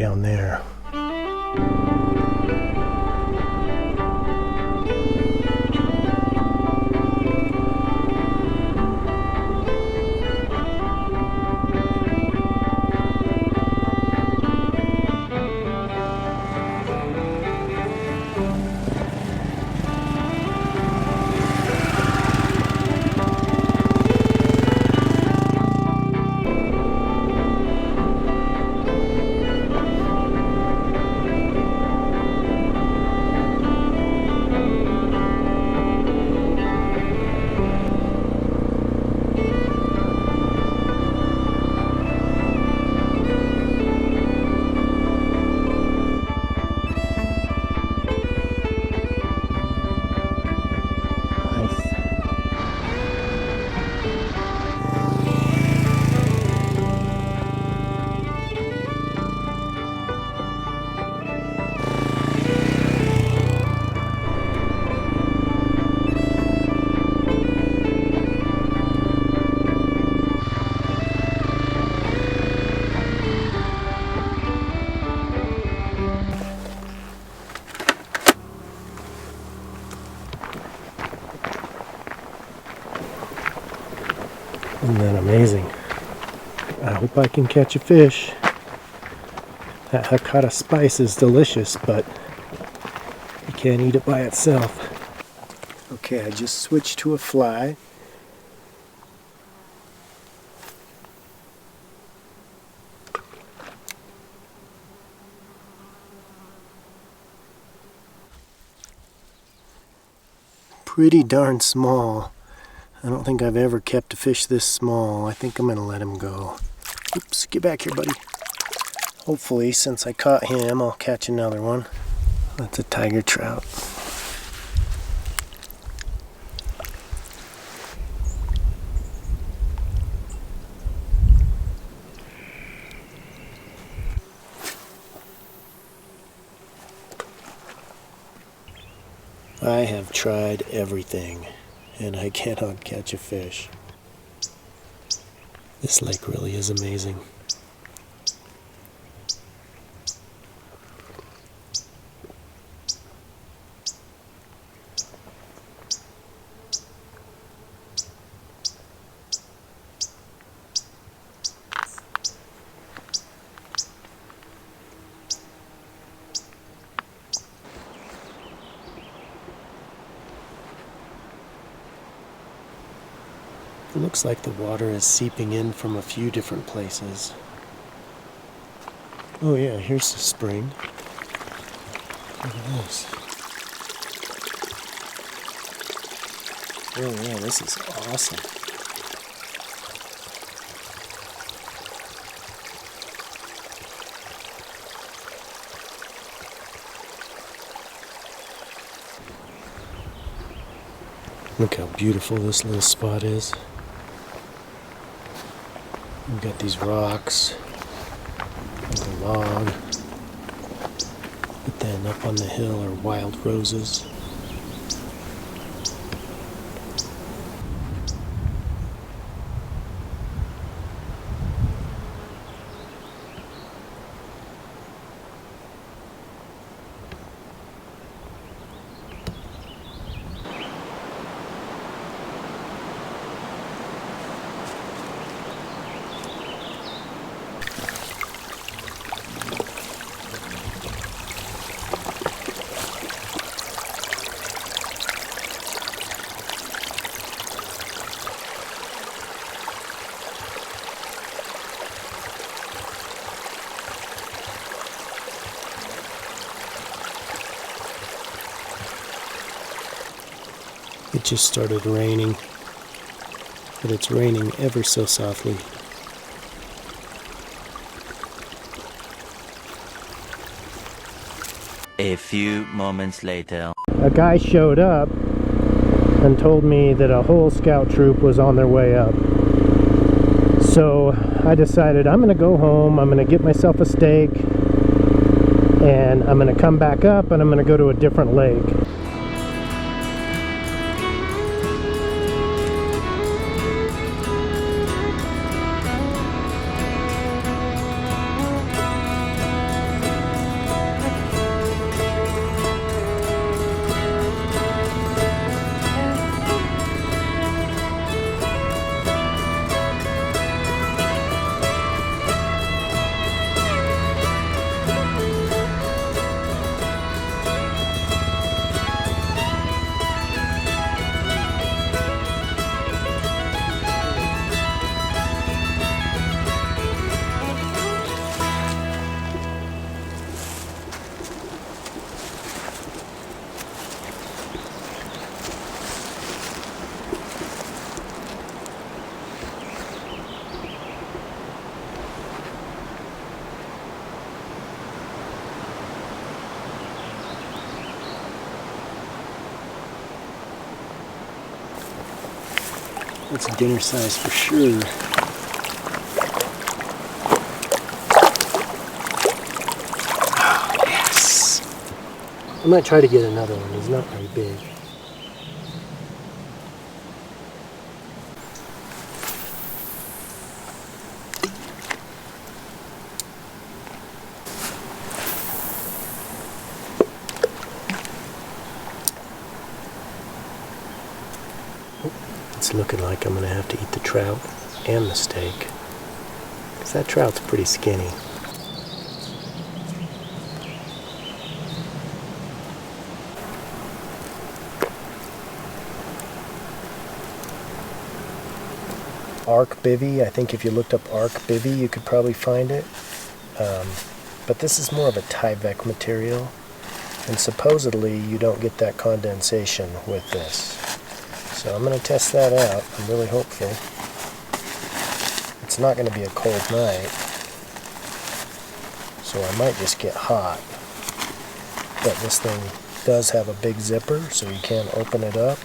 down there. Isn't that amazing? I hope I can catch a fish. That Hakata spice is delicious, but you can't eat it by itself. Okay, I just switched to a fly. Pretty darn small. I don't think I've ever kept a fish this small. I think I'm gonna let him go. Oops, get back here, buddy. Hopefully, since I caught him, I'll catch another one. That's a tiger trout. I have tried everything, and I cannot catch a fish. This lake really is amazing. It looks like the water is seeping in from a few different places. Oh yeah, here's the spring. Look at this. Oh yeah, this is awesome. Look how beautiful this little spot is. We've got these rocks, there's a log, but then up on the hill are wild roses. It just started raining, but it's raining ever so softly. A few moments later. A guy showed up and told me that a whole scout troop was on their way up. So I decided I'm going to go home, I'm going to get myself a steak, and I'm going to come back up and I'm going to go to a different lake. That's dinner size for sure. Oh, yes! I might try to get another one. He's not very big. It's looking like I'm going to have to eat the trout and the steak, because that trout's pretty skinny. Arc bivy, I think if you looked up arc bivy you could probably find it. But this is more of a Tyvek material, and supposedly you don't get that condensation with this. So I'm going to test that out. I'm really hopeful. It's not going to be a cold night, so I might just get hot. But this thing does have a big zipper, so you can open it up.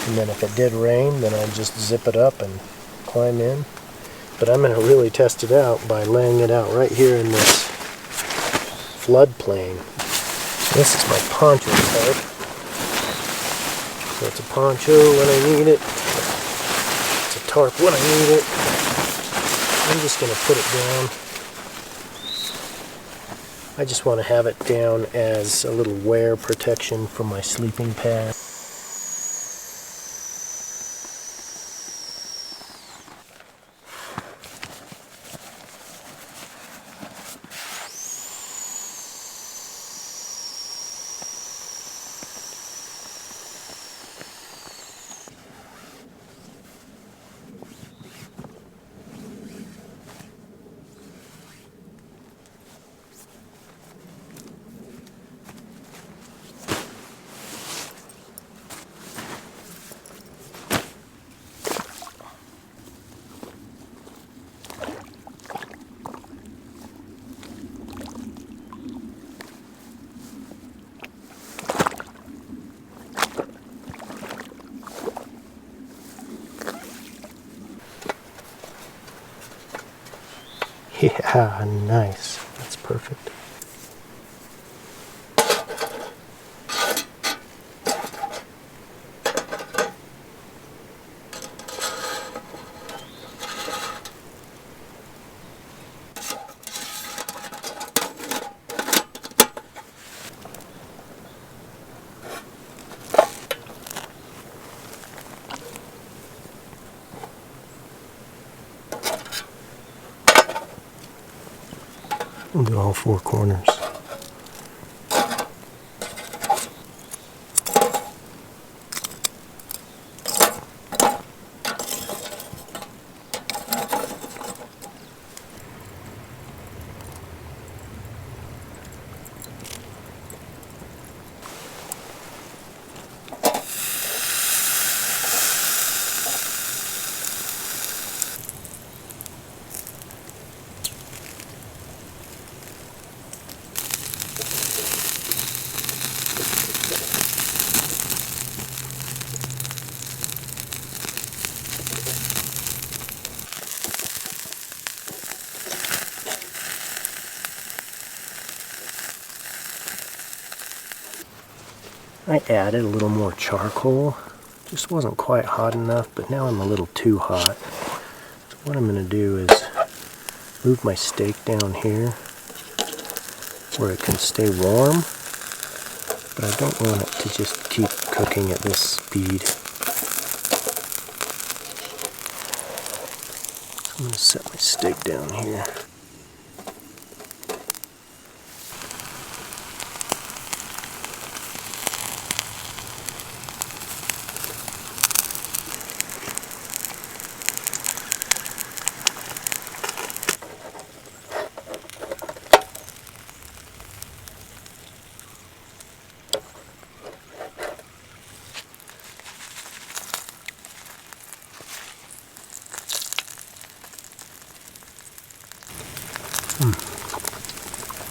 And then if it did rain, then I'd just zip it up and climb in. But I'm going to really test it out by laying it out right here in this floodplain. This is my poncho tarp. So it's a poncho when I need it. It's a tarp when I need it. I'm just going to put it down. I just want to have it down as a little wear protection for my sleeping pad. Yeah, nice. That's perfect. We'll do all four corners. I added a little more charcoal. Just wasn't quite hot enough, but now I'm a little too hot. So what I'm going to do is move my steak down here where it can stay warm, but I don't want it to just keep cooking at this speed. So I'm going to set my steak down here.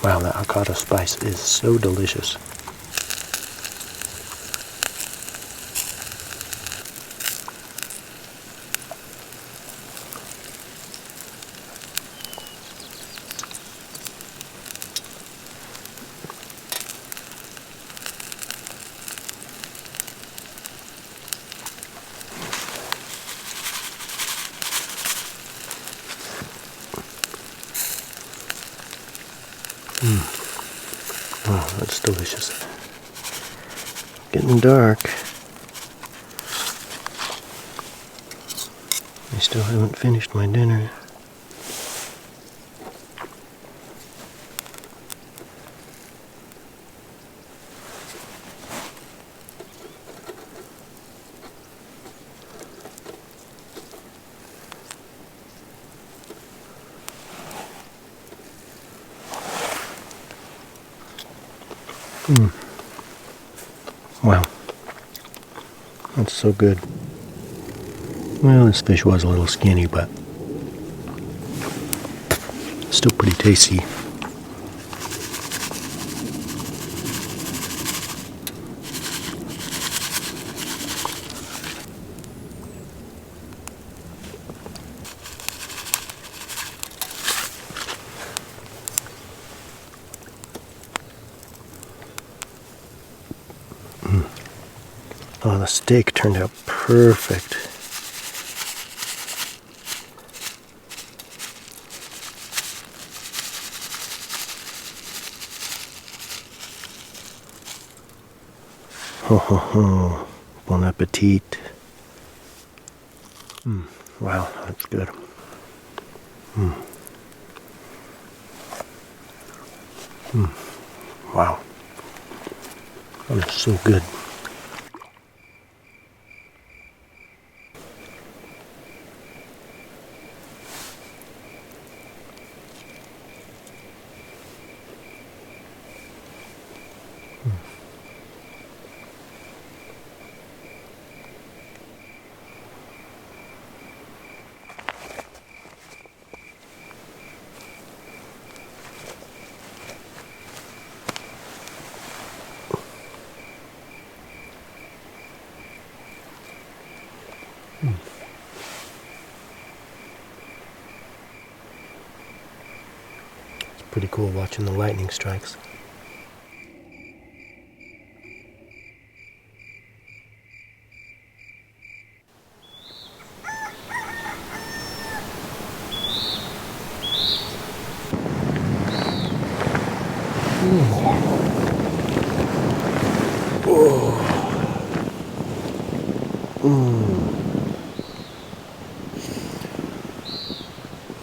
Wow, that avocado spice is so delicious. Oh, that's delicious. Getting dark. I still haven't finished my dinner. Wow. That's so good. Well, this fish was a little skinny, but still pretty tasty. Oh, the steak turned out perfect. Ho ho ho. Bon appetit. Wow, that's good. Wow. That is so good. It's pretty cool watching the lightning strikes.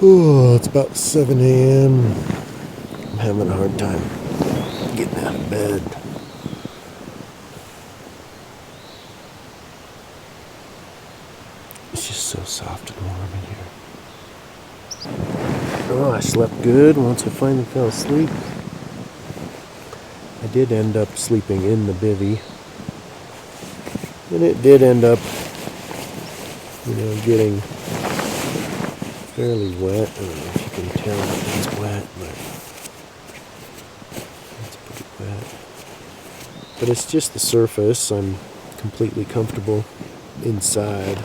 Oh, it's about 7 a.m. I'm having a hard time getting out of bed. It's just so soft and warm in here. Oh, I slept good once I finally fell asleep. I did end up sleeping in the bivvy. And it did end up, getting fairly wet. I don't know if you can tell if it's wet, but it's pretty wet. But it's just the surface. I'm completely comfortable inside.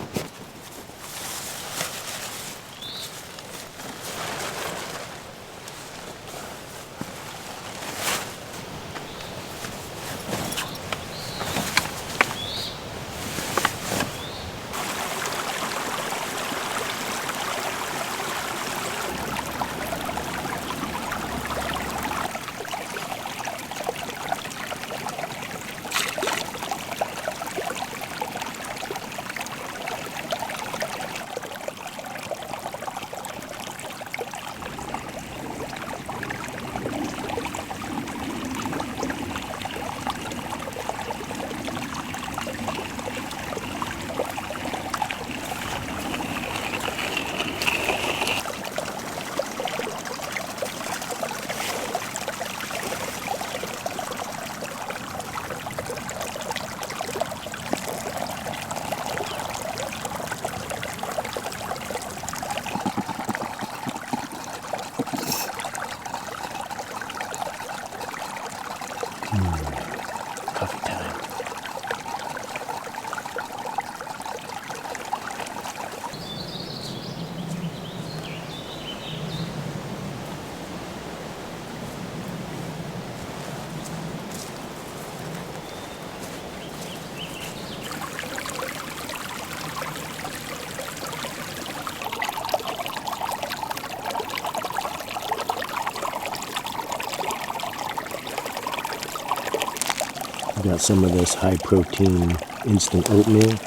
Got some of this high protein instant oatmeal.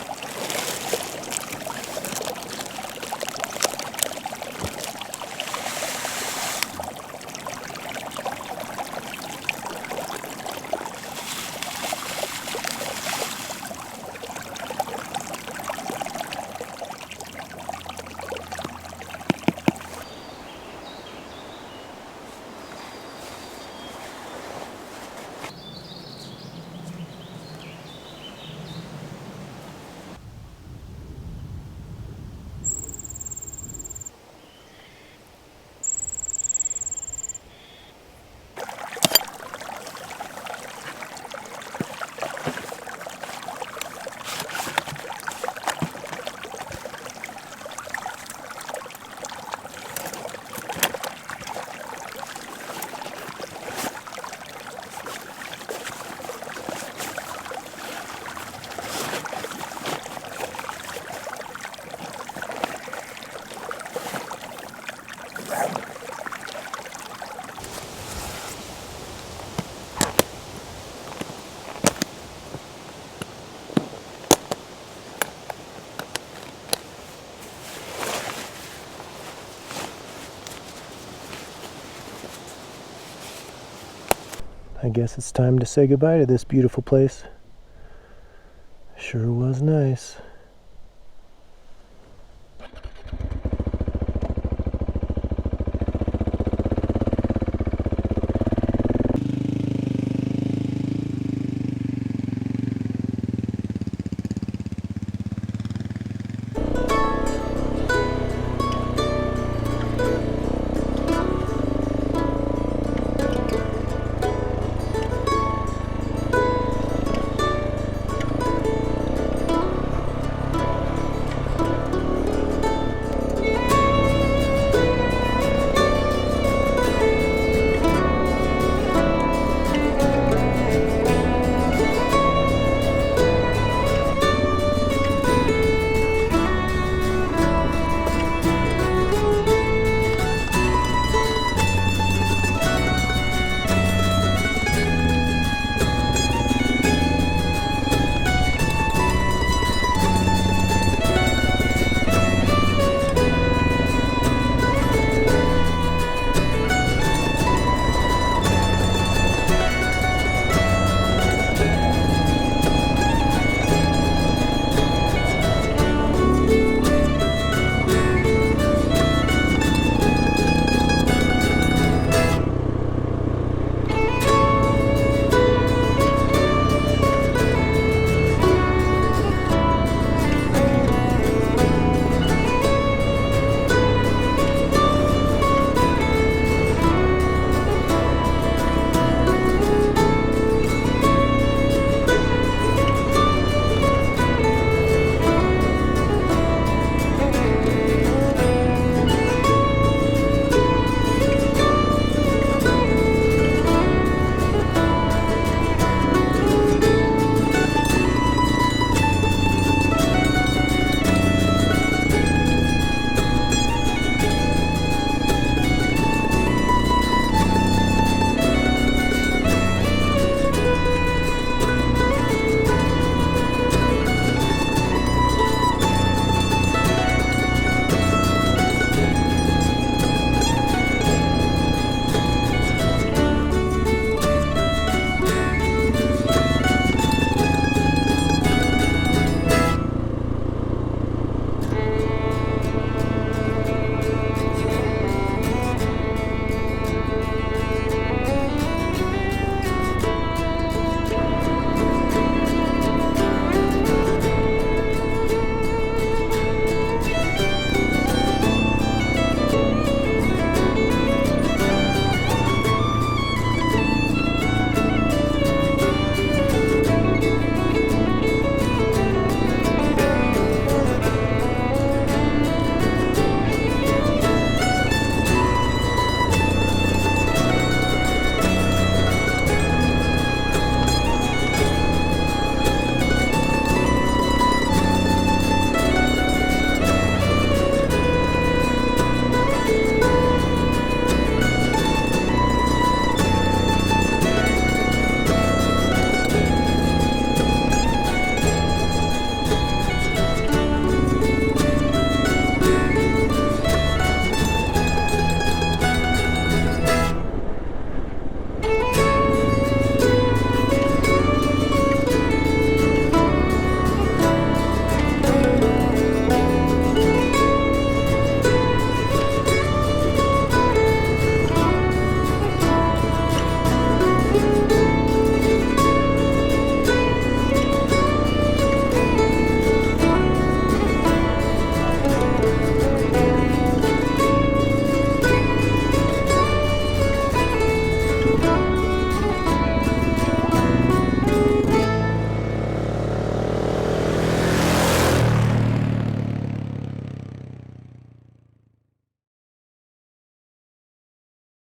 I guess it's time to say goodbye to this beautiful place. Sure was nice.